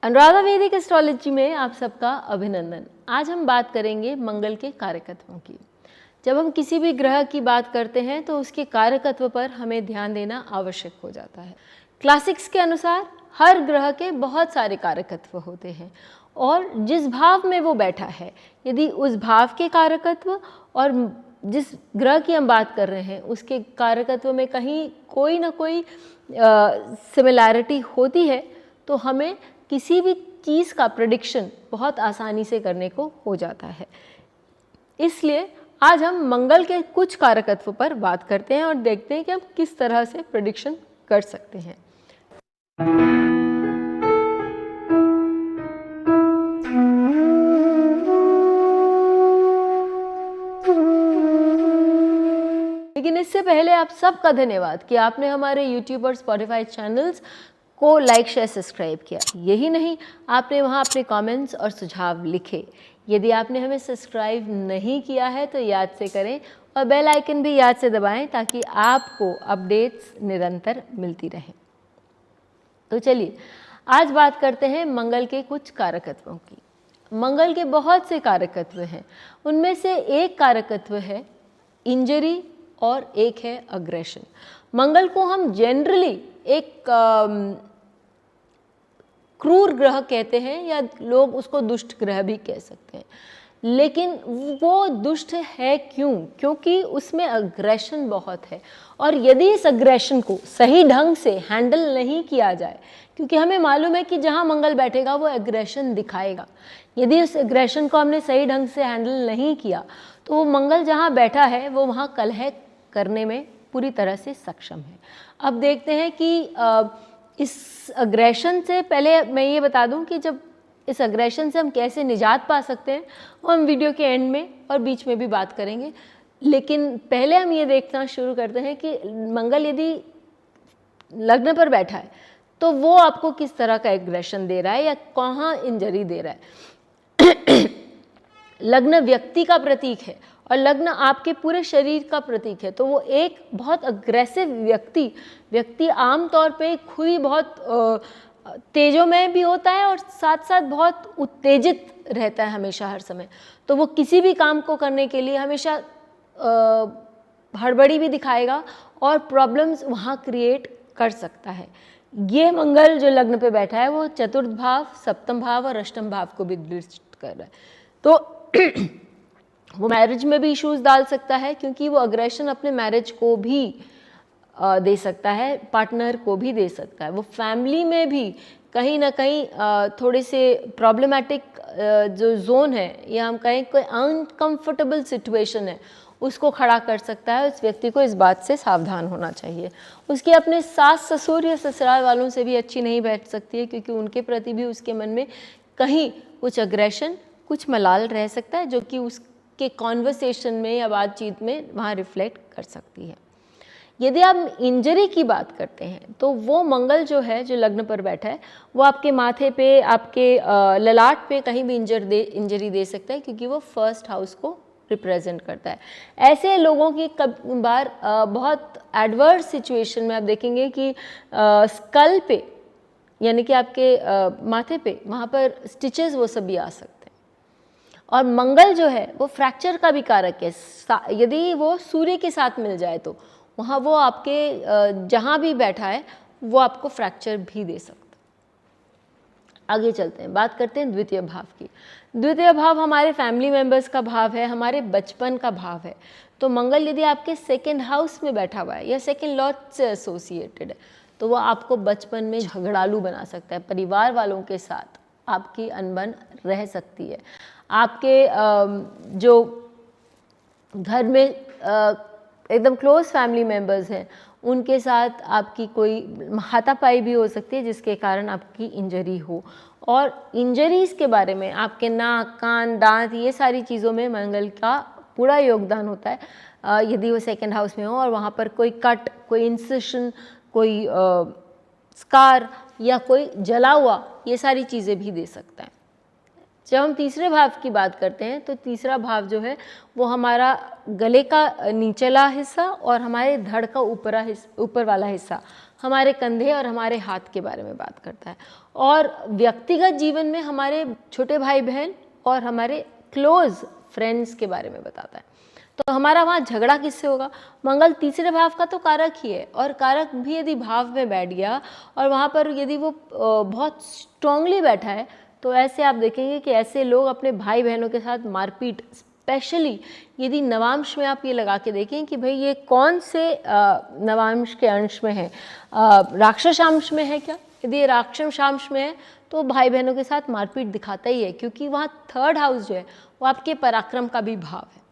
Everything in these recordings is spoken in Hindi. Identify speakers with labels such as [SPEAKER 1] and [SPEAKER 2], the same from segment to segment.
[SPEAKER 1] अनुराधा वैदिक एस्ट्रोलॉजी में आप सबका अभिनंदन। आज हम बात करेंगे मंगल के कारकत्वों की। जब हम किसी भी ग्रह की बात करते हैं तो उसके कारकत्व पर हमें ध्यान देना आवश्यक हो जाता है। क्लासिक्स के अनुसार हर ग्रह के बहुत सारे कारकत्व होते हैं और जिस भाव में वो बैठा है, यदि उस भाव के कारकत्व और जिस ग्रह की हम बात कर रहे हैं उसके कारकत्व में कहीं कोई ना कोई सिमिलैरिटी होती है तो हमें किसी भी चीज़ का प्रेडिक्शन बहुत आसानी से करने को हो जाता है। इसलिए आज हम मंगल के कुछ कारकत्व पर बात करते हैं और देखते हैं कि हम किस तरह से प्रेडिक्शन कर सकते हैं। लेकिन इससे पहले आप सबका धन्यवाद कि आपने हमारे YouTube और Spotify चैनल्स को लाइक, शेयर, सब्सक्राइब किया। यही नहीं, आपने वहाँ अपने कमेंट्स और सुझाव लिखे। यदि आपने हमें सब्सक्राइब नहीं किया है तो याद से करें और बेल आइकन भी याद से दबाएं ताकि आपको अपडेट्स निरंतर मिलती रहें। तो चलिए आज बात करते हैं मंगल के कुछ कारकत्वों की। मंगल के बहुत से कारकत्व हैं, उनमें से एक कारकत्व है इंजरी और एक है अग्रेशन। मंगल को हम जनरली एक क्रूर ग्रह कहते हैं या लोग उसको दुष्ट ग्रह भी कह सकते हैं, लेकिन वो दुष्ट है क्यों? क्योंकि उसमें अग्रेशन बहुत है और यदि इस अग्रेशन को सही ढंग से हैंडल नहीं किया जाए, क्योंकि हमें मालूम है कि जहाँ मंगल बैठेगा वो एग्रेशन दिखाएगा। यदि उस एग्रेशन को हमने सही ढंग से हैंडल नहीं किया तो वो मंगल जहाँ बैठा है वो वहाँ कलह करने में पूरी तरह से सक्षम है। अब देखते हैं कि इस अग्रेशन से पहले मैं ये बता दूं कि जब इस अग्रेशन से हम कैसे निजात पा सकते हैं वो हम वीडियो के एंड में और बीच में भी बात करेंगे। लेकिन पहले हम ये देखना शुरू करते हैं कि मंगल यदि लग्न पर बैठा है तो वो आपको किस तरह का एग्रेशन दे रहा है या कहाँ इंजरी दे रहा है। लग्न व्यक्ति का प्रतीक है और लग्न आपके पूरे शरीर का प्रतीक है, तो वो एक बहुत अग्रेसिव व्यक्ति आमतौर पे खुद ही बहुत तेजोमय भी होता है और साथ साथ बहुत उत्तेजित रहता है हमेशा हर समय। तो वो किसी भी काम को करने के लिए हमेशा हड़बड़ी भी दिखाएगा और प्रॉब्लम्स वहाँ क्रिएट कर सकता है। ये मंगल जो लग्न पे बैठा है वो चतुर्थ भाव, सप्तम भाव और अष्टम भाव को भी दृष्ट कर रहा है, तो वो मैरिज में भी इश्यूज डाल सकता है क्योंकि वो अग्रेशन अपने मैरिज को भी दे सकता है, पार्टनर को भी दे सकता है। वो फैमिली में भी कहीं ना कहीं थोड़े से प्रॉब्लमेटिक जो जोन है या हम कहें कोई अनकंफर्टेबल सिचुएशन है उसको खड़ा कर सकता है। उस व्यक्ति को इस बात से सावधान होना चाहिए। उसकी अपने सास ससुर या ससुराल वालों से भी अच्छी नहीं बैठ सकती है क्योंकि उनके प्रति भी उसके मन में कहीं कुछ अग्रेशन, कुछ मलाल रह सकता है जो कि उसके कॉन्वर्सेशन में या बातचीत में वहाँ रिफ्लेक्ट कर सकती है। यदि आप इंजरी की बात करते हैं तो वो मंगल जो है जो लग्न पर बैठा है वो आपके माथे पे, आपके ललाट पे कहीं भी इंजरी दे सकता है क्योंकि वो फर्स्ट हाउस को रिप्रेजेंट करता है। ऐसे लोगों की कई बार बहुत एडवर्स सिचुएशन में आप देखेंगे कि स्कल पे यानी कि आपके माथे पे वहाँ पर स्टिचेस वो सब भी आ सकते हैं। और मंगल जो है वो फ्रैक्चर का भी कारक है। यदि वो सूर्य के साथ मिल जाए तो वहाँ वो आपके जहाँ भी बैठा है वो आपको फ्रैक्चर भी दे सकता है। आगे चलते हैं, बात करते हैं द्वितीय भाव की। द्वितीय भाव हमारे फैमिली मेंबर्स का भाव है, हमारे बचपन का भाव है। तो मंगल यदि आपके सेकंड हाउस में बैठा हुआ है या सेकंड लॉट से एसोसिएटेड है तो वो आपको बचपन में झगड़ालू बना सकता है। परिवार वालों के साथ आपकी अनबन रह सकती है। आपके जो घर में एकदम क्लोज फैमिली मेंबर्स हैं उनके साथ आपकी कोई हाथापाई भी हो सकती है जिसके कारण आपकी इंजरी हो। और इंजरीज के बारे में आपके नाक, कान, दांत, ये सारी चीज़ों में मंगल का पूरा योगदान होता है यदि वो सेकंड हाउस में हो और वहाँ पर कोई कट, कोई इंसिशन, कोई स्कार या कोई जला हुआ, ये सारी चीज़ें भी दे सकता है। जब हम तीसरे भाव की बात करते हैं तो तीसरा भाव जो है वो हमारा गले का नीचला हिस्सा और हमारे धड़ का ऊपर वाला हिस्सा हमारे कंधे और हमारे हाथ के बारे में बात करता है, और व्यक्तिगत जीवन में हमारे छोटे भाई बहन और हमारे क्लोज फ्रेंड्स के बारे में बताता है। तो हमारा वहाँ झगड़ा किससे होगा? मंगल तीसरे भाव का तो कारक ही है, और कारक भी यदि भाव में बैठ गया और वहाँ पर यदि वो बहुत स्ट्रांगली बैठा है, तो ऐसे आप देखेंगे कि ऐसे लोग अपने भाई बहनों के साथ मारपीट, स्पेशली यदि नवांश में आप ये लगा के देखें कि भाई ये कौन से नवांश के अंश में है, राक्षस अंश में है क्या? यदि ये राक्षस अंश में है तो भाई बहनों के साथ मारपीट दिखाता ही है, क्योंकि वहाँ थर्ड हाउस जो है वो आपके पराक्रम का भी भाव है।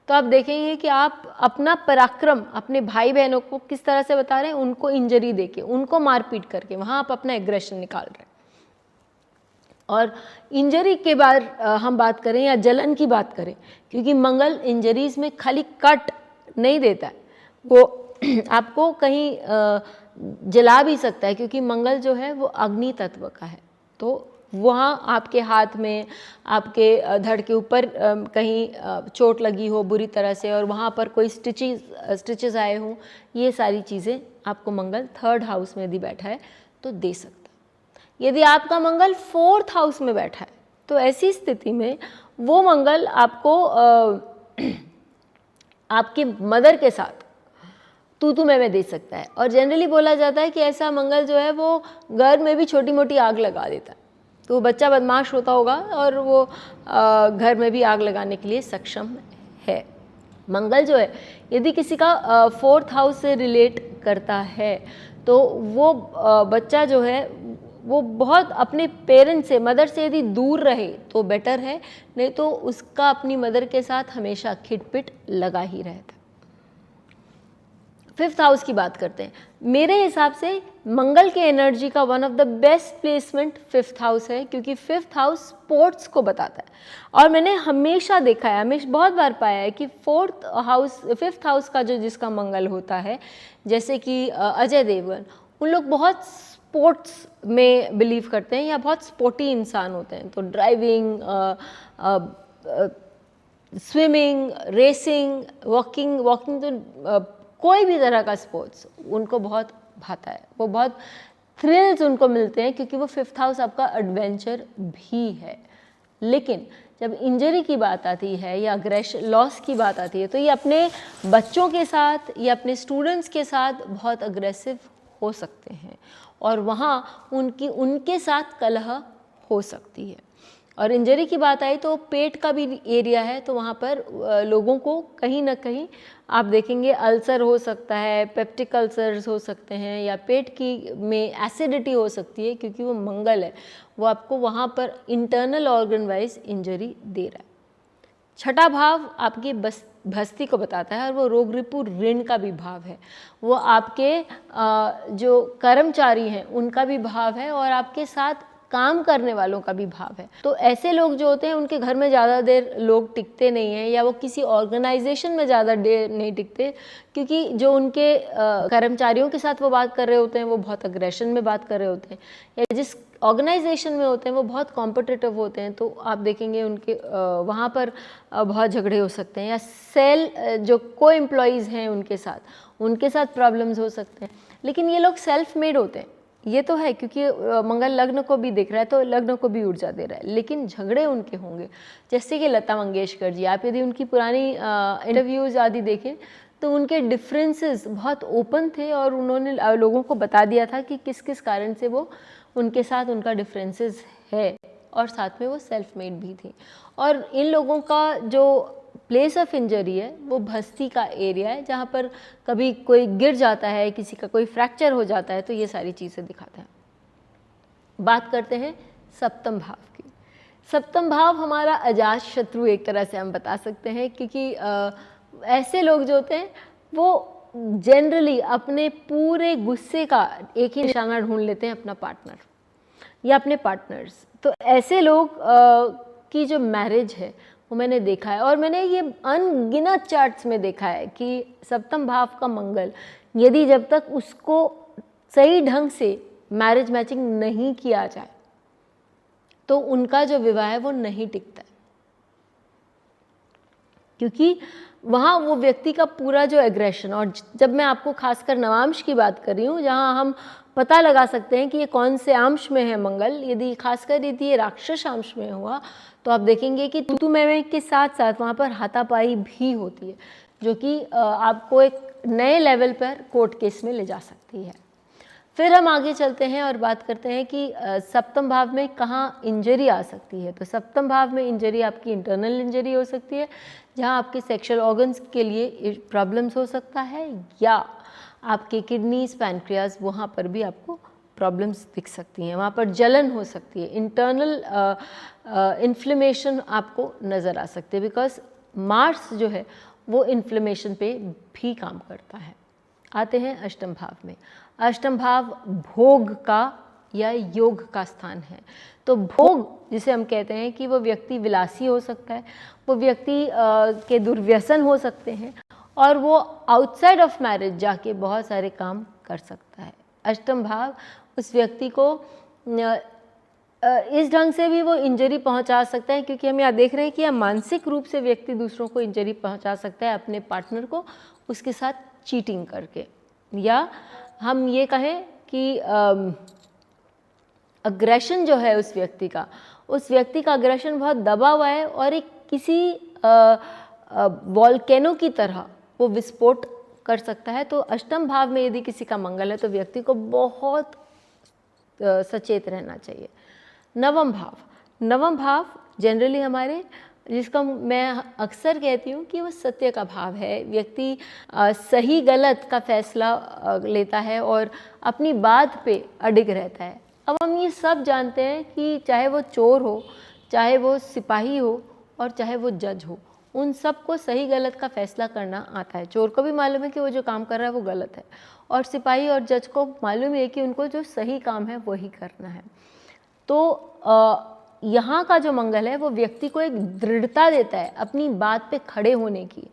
[SPEAKER 1] तो आप देखेंगे कि आप अपना पराक्रम अपने भाई बहनों को किस तरह से बता रहे हैं, उनको इंजरी देके, उनको मारपीट करके वहाँ आप अपना एग्रेशन निकाल रहे हैं। और इंजरी के बाद हम बात करें या जलन की बात करें, क्योंकि मंगल इंजरीज में खाली कट नहीं देता है, वो आपको कहीं जला भी सकता है, क्योंकि मंगल जो है वो अग्नि तत्व का है। तो वहाँ आपके हाथ में, आपके धड़ के ऊपर कहीं चोट लगी हो बुरी तरह से और वहाँ पर कोई स्टिचेस आए हों, ये सारी चीज़ें आपको मंगल थर्ड हाउस में यदि बैठा है तो दे सकता है। यदि आपका मंगल फोर्थ हाउस में बैठा है तो ऐसी स्थिति में वो मंगल आपको आपकी मदर के साथ तू मैं दे सकता है। और जनरली बोला जाता है कि ऐसा मंगल जो है वो घर में भी छोटी मोटी आग लगा देता है। तो बच्चा बदमाश होता होगा और वो घर में भी आग लगाने के लिए सक्षम है। मंगल जो है यदि किसी का फोर्थ हाउस से रिलेट करता है तो वो बच्चा जो है वो बहुत अपने पेरेंट्स से, मदर से यदि दूर रहे तो बेटर है, नहीं तो उसका अपनी मदर के साथ हमेशा खिटपिट लगा ही रहता है। फिफ्थ हाउस की बात करते हैं। मेरे हिसाब से मंगल के एनर्जी का one of the best placement fifth house है, क्योंकि फिफ्थ हाउस स्पोर्ट्स को बताता है। और मैंने हमेशा देखा है, हमेशा बहुत बार पाया है कि फिफ्थ हाउस का जो जिसका मंगल होता है, जैसे कि अजय देवगन, उन लोग बहुत स्पोर्ट्स में बिलीव करते हैं या बहुत स्पोर्टी इंसान होते हैं। तो ड्राइविंग, स्विमिंग, रेसिंग, वॉकिंग तो कोई भी तरह का स्पोर्ट्स उनको बहुत भाता है, वो बहुत थ्रिल्स उनको मिलते हैं, क्योंकि वो फिफ्थ हाउस आपका एडवेंचर भी है। लेकिन जब इंजरी की बात आती है या अग्रेशन लॉस की बात आती है तो ये अपने बच्चों के साथ या अपने स्टूडेंट्स के साथ बहुत अग्रेसिव हो सकते हैं और वहाँ उनके साथ कलह हो सकती है। और इंजरी की बात आई तो पेट का भी एरिया है, तो वहाँ पर लोगों को कहीं ना कहीं आप देखेंगे अल्सर हो सकता है, पेप्टिक अल्सर्स हो सकते हैं, या पेट की में एसिडिटी हो सकती है, क्योंकि वो मंगल है, वो आपको वहाँ पर इंटरनल ऑर्गन वाइज इंजरी दे रहा है। छठा भाव आपकी भस्ती को बताता है और वो रोग रिपु ऋण का भी भाव है। वो आपके जो कर्मचारी हैं उनका भी भाव है और आपके साथ काम करने वालों का भी भाव है। तो ऐसे लोग जो होते हैं उनके घर में ज़्यादा देर लोग टिकते नहीं हैं, या वो किसी ऑर्गेनाइजेशन में ज़्यादा देर नहीं टिकते, क्योंकि जो उनके कर्मचारियों के साथ वो बात कर रहे होते हैं वो बहुत अग्रेशन में बात कर रहे होते हैं, या जिस ऑर्गेनाइजेशन में होते हैं वो बहुत कॉम्पिटिटिव होते हैं। तो आप देखेंगे उनके वहाँ पर बहुत झगड़े हो सकते हैं, या सेल जो को एम्प्लॉयज़ हैं उनके साथ प्रॉब्लम्स हो सकते हैं। लेकिन ये लोग सेल्फ मेड होते हैं, ये तो है, क्योंकि मंगल लग्न को भी दिख रहा है तो लग्न को भी ऊर्जा दे रहा है। लेकिन झगड़े उनके होंगे, जैसे कि लता मंगेशकर जी, आप यदि उनकी पुरानी इंटरव्यूज़ आदि देखें तो उनके डिफरेंसेस बहुत ओपन थे और उन्होंने लोगों को बता दिया था कि किस किस कारण से वो उनके साथ उनका डिफरेंसेस है, और साथ में वो सेल्फ मेड भी थी। और इन लोगों का जो प्लेस ऑफ इंजरी है वो भस्ती का एरिया है, जहाँ पर कभी कोई गिर जाता है, किसी का कोई फ्रैक्चर हो जाता है, तो ये सारी चीज़ें दिखाता है। बात करते हैं सप्तम भाव की। सप्तम भाव हमारा अजात शत्रु एक तरह से हम बता सकते हैं, क्योंकि ऐसे लोग जो होते हैं वो जनरली अपने पूरे गुस्से का एक ही निशाना ढूंढ लेते हैं, अपना पार्टनर या अपने पार्टनर्स। तो ऐसे लोग की जो मैरिज है वो मैंने देखा है, और मैंने ये अनगिनत चार्ट्स में देखा है कि सप्तम भाव का मंगल यदि जब तक उसको सही ढंग से मैरिज मैचिंग नहीं किया जाए तो उनका जो विवाह है वो नहीं टिकता है, क्योंकि वहाँ वो व्यक्ति का पूरा जो एग्रेशन, और जब मैं आपको खासकर नवांश की बात कर रही हूँ जहाँ हम पता लगा सकते हैं कि ये कौन से अंश में है मंगल, यदि खासकर यदि ये राक्षस अंश में हुआ तो आप देखेंगे कि तू मैं के साथ साथ वहाँ पर हाथापाई भी होती है, जो कि आपको एक नए लेवल पर कोर्ट केस में ले जा सकती है। फिर हम आगे चलते हैं और बात करते हैं कि सप्तम भाव में कहाँ इंजरी आ सकती है। तो सप्तम भाव में इंजरी आपकी इंटरनल इंजरी हो सकती है, जहाँ आपके सेक्सुअल ऑर्गन्स के लिए प्रॉब्लम्स हो सकता है, या आपके किडनीज, पैनक्रियाज, वहाँ पर भी आपको प्रॉब्लम्स दिख सकती हैं, वहाँ पर जलन हो सकती है, इंटरनल इन्फ्लेमेशन आपको नज़र आ सकती है, बिकॉज मार्स जो है वो इन्फ्लेमेशन पे भी काम करता है। आते हैं अष्टम भाव में। अष्टम भाव भोग का या योग का स्थान है। तो भोग जिसे हम कहते हैं कि वो व्यक्ति विलासी हो सकता है, वो व्यक्ति के दुर्व्यसन हो सकते हैं, और वो आउटसाइड ऑफ मैरिज जाके बहुत सारे काम कर सकता है। अष्टम भाव उस व्यक्ति को इस ढंग से भी वो इंजरी पहुंचा सकता है, क्योंकि हम यहाँ देख रहे हैं कि मानसिक रूप से व्यक्ति दूसरों को इंजरी पहुंचा सकता है अपने पार्टनर को, उसके साथ चीटिंग करके, या हम ये कहें कि अग्रेशन जो है उस व्यक्ति का अग्रेशन बहुत दबा हुआ है, और एक किसी वॉल्केनो की तरह वो विस्फोट कर सकता है। तो अष्टम भाव में यदि किसी का मंगल है तो व्यक्ति को बहुत सचेत रहना चाहिए। नवम भाव जनरली हमारे, जिसका मैं अक्सर कहती हूँ कि वो सत्य का भाव है। व्यक्ति सही गलत का फैसला लेता है और अपनी बात पे अडिग रहता है। अब हम ये सब जानते हैं कि चाहे वो चोर हो, चाहे वो सिपाही हो, और चाहे वो जज हो, उन सबको सही गलत का फैसला करना आता है। चोर को भी मालूम है कि वो जो काम कर रहा है वो गलत है, और सिपाही और जज को मालूम है कि उनको जो सही काम है वही करना है। तो यहाँ का जो मंगल है वो व्यक्ति को एक दृढ़ता देता है अपनी बात पे खड़े होने की,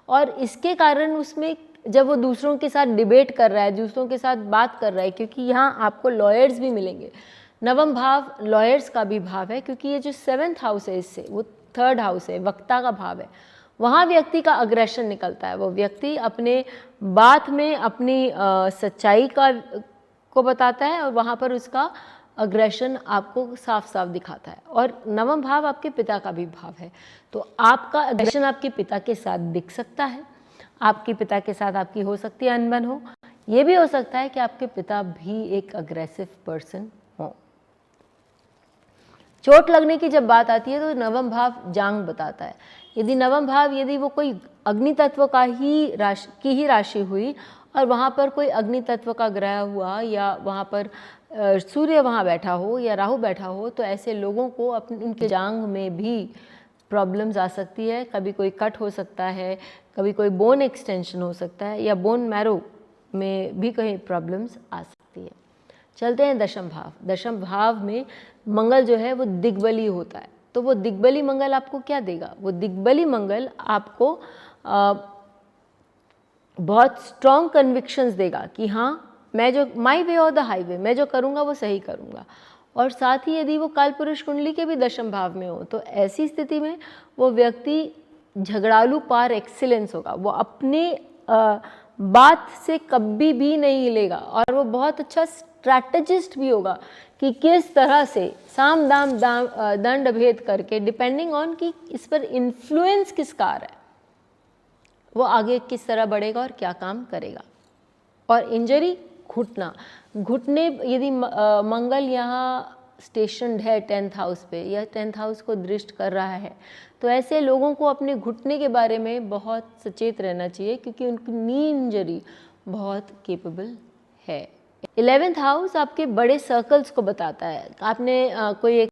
[SPEAKER 1] और इसके कारण उसमें जब वो दूसरों के साथ डिबेट कर रहा है, दूसरों के साथ बात कर रहा है, क्योंकि यहाँ आपको लॉयर्स भी मिलेंगे। नवम भाव लॉयर्स का भी भाव है, क्योंकि ये जो 7th हाउस है, इससे वो 3rd हाउस है, वक्ता का भाव है। वहाँ व्यक्ति का अग्रेशन निकलता है, वो व्यक्ति अपने बात में अपनी सच्चाई को बताता है, और वहाँ पर उसका अग्रेशन आपको साफ साफ दिखाता है। और नवम भाव आपके पिता का भी भाव है, तो आपका अग्रेशन आपके पिता के साथ दिख सकता है, आपके पिता के साथ आपकी हो सकती है अनबन हो, ये भी हो सकता है कि आपके पिता भी एक अग्रेसिव पर्सन हो। चोट लगने की जब बात आती है तो नवम भाव जांग बताता है। यदि नवम भाव यदि वो कोई अग्नि तत्व का ही राशि हुई, और वहाँ पर कोई अग्नि तत्व का ग्रह हुआ, या वहाँ पर सूर्य वहाँ बैठा हो या राहु बैठा हो, तो ऐसे लोगों को उनके जांग में भी प्रॉब्लम्स आ सकती है। कभी कोई कट हो सकता है, कभी कोई बोन एक्सटेंशन हो सकता है, या बोन मैरो में भी कहीं प्रॉब्लम्स आ सकती है। चलते हैं दशम भाव। दशम भाव में मंगल जो है वो दिग्बली होता है। तो वो दिग्बली मंगल आपको क्या देगा? वो दिग्बली मंगल आपको बहुत स्ट्रॉन्ग कन्विक्शंस देगा कि हाँ, मैं जो माई वे और द हाईवे, मैं जो करूँगा वो सही करूँगा। और साथ ही यदि वो काल पुरुष कुंडली के भी दशम भाव में हो, तो ऐसी स्थिति में वो व्यक्ति झगड़ालू पार एक्सीलेंस होगा, वो अपने बात से कभी भी नहीं हिलेगा, और वो बहुत अच्छा स्ट्रैटेजिस्ट भी होगा कि किस तरह से साम दाम दंड भेद करके, डिपेंडिंग ऑन कि इस पर इन्फ्लुएंस किसका आ रहा है, वो आगे किस तरह बढ़ेगा और क्या काम करेगा। और इंजरी, घुटने यदि मंगल यहाँ स्टेशनड है 10th हाउस पे, या 10th हाउस को दृष्ट कर रहा है, तो ऐसे लोगों को अपने घुटने के बारे में बहुत सचेत रहना चाहिए, क्योंकि उनकी नी इंजरी बहुत केपेबल है। 11th हाउस आपके बड़े सर्कल्स को बताता है। आपने कोई एक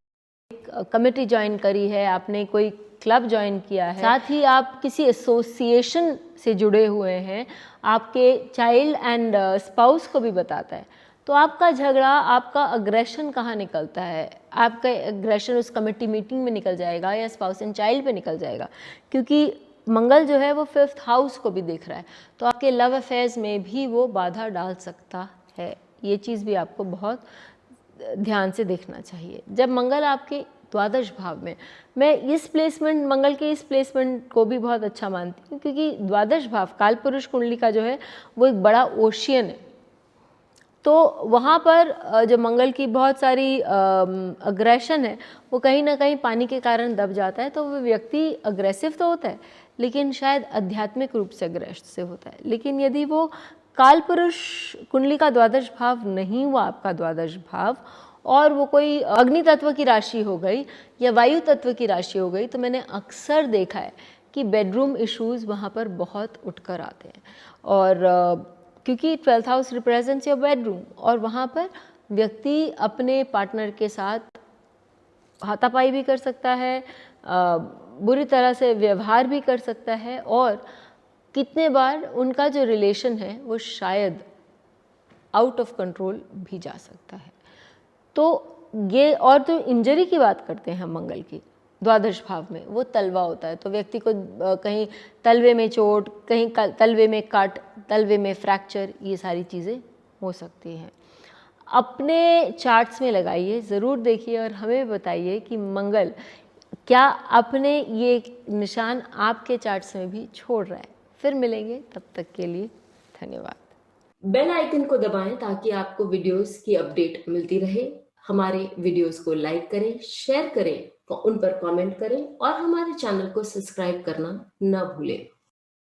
[SPEAKER 1] कमेटी ज्वाइन करी है, आपने कोई क्लब ज्वाइन किया है, साथ ही आप किसी एसोसिएशन से जुड़े हुए हैं, आपके चाइल्ड एंड स्पाउस को भी बताता है। तो आपका झगड़ा, आपका अग्रेशन कहाँ निकलता है? आपका अग्रेशन उस कमेटी मीटिंग में निकल जाएगा, या स्पाउस एंड चाइल्ड पे निकल जाएगा, क्योंकि मंगल जो है वो 5th हाउस को भी देख रहा है। तो आपके लव अफेयर्स में भी वो बाधा डाल सकता है। ये चीज़ भी आपको बहुत ध्यान से देखना चाहिए। जब मंगल आपके द्वादश भाव में। मैं इस प्लेसमेंट, मंगल के इस प्लेसमेंट को भी बहुत अच्छा मानती हूँ, क्योंकि द्वादश भाव कालपुरुष कुंडली का जो है वो एक बड़ा ओशियन है। तो वहाँ पर जो मंगल की बहुत सारी अग्रेशन है वो कहीं ना कहीं पानी के कारण दब जाता है। तो वो व्यक्ति अग्रेसिव तो होता है, लेकिन शायद आध्यात्मिक रूप से अग्रेसिव होता है। लेकिन यदि वो कालपुरुष कुंडली का द्वादश भाव नहीं हुआ, आपका द्वादश भाव, और वो कोई अग्नि तत्व की राशि हो गई या वायु तत्व की राशि हो गई, तो मैंने अक्सर देखा है कि बेडरूम इश्यूज़ वहाँ पर बहुत उठकर आते हैं। और क्योंकि 12th house represents your bedroom, और वहाँ पर व्यक्ति अपने पार्टनर के साथ हाथापाई भी कर सकता है, बुरी तरह से व्यवहार भी कर सकता है, और कितने बार उनका जो रिलेशन है वो शायद आउट ऑफ कंट्रोल भी जा सकता है। तो ये, और जो इंजरी की बात करते हैं हम मंगल की द्वादश भाव में, वो तलवा होता है। तो व्यक्ति को कहीं तलवे में चोट, कहीं तलवे में कट, तलवे में फ्रैक्चर, ये सारी चीज़ें हो सकती हैं। अपने चार्ट्स में लगाइए, ज़रूर देखिए और हमें बताइए कि मंगल क्या अपने ये निशान आपके चार्ट्स में भी छोड़ रहा है। फिर मिलेंगे, तब तक के लिए धन्यवाद।
[SPEAKER 2] बेल आइकन को दबाएं ताकि आपको वीडियोस की अपडेट मिलती रहे। हमारे वीडियोस को लाइक करें, शेयर करें, उन पर कमेंट करें और हमारे चैनल को सब्सक्राइब करना न भूलें।